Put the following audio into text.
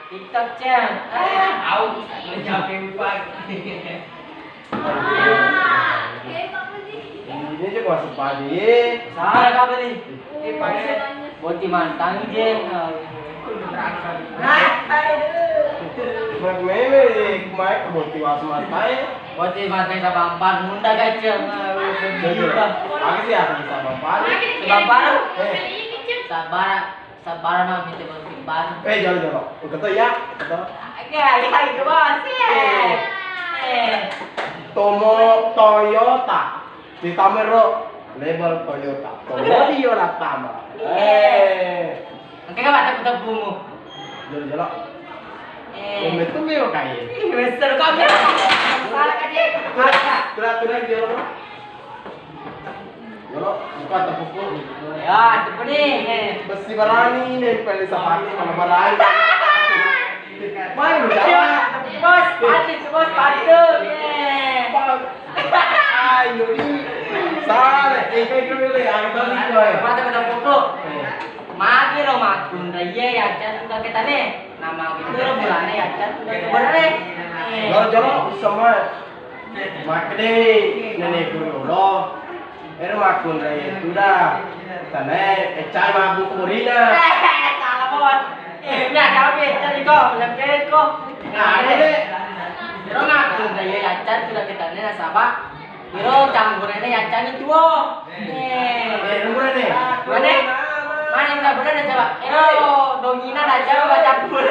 TikTok Cang. Au, mencapai upah. Ini aja gua sepadi. Salah apa nih? Boti mantang jeng. Meme di kemarin keboti wasmatai. Boti mantang sa bampan munda gaceng. Aku sih asal bisa bampan. Bampan? Sabar na minta bampan. Jalo. Kata ya, kata. Hai itu bos. Toyota. Di Tamero label Toyota. Toyota Tama. Angke ka bata putar bungu. Jalo. Itu meo kayak. Besar kami. Salah ka dik. Turak jalo. Jalo, buka tepuku. Ya, itu nih. Besi berani nih pilih sepatu sama berani. Main udah. Bos, patu. Ayo ini. Salah, kayak dulu ya, aku tahu ya. Mata pada buku. Magi lo makun raya ya can udah kita nih. Nama gitu lo bulannya ya can udah bener nih. Jalo semua. Makde nenek guru lo. Makun raya itu dah. Tanah ecai mabuk murina. Salah bos. Nah kami tadi kok, lebih kok. Nah, ini. Pero makun raya ya can udah kita nih nasabah. Pero campurannya ya can itu. Nomor ini. Mana? Mana yang udah bener coba? Pero donginan aja baca campur.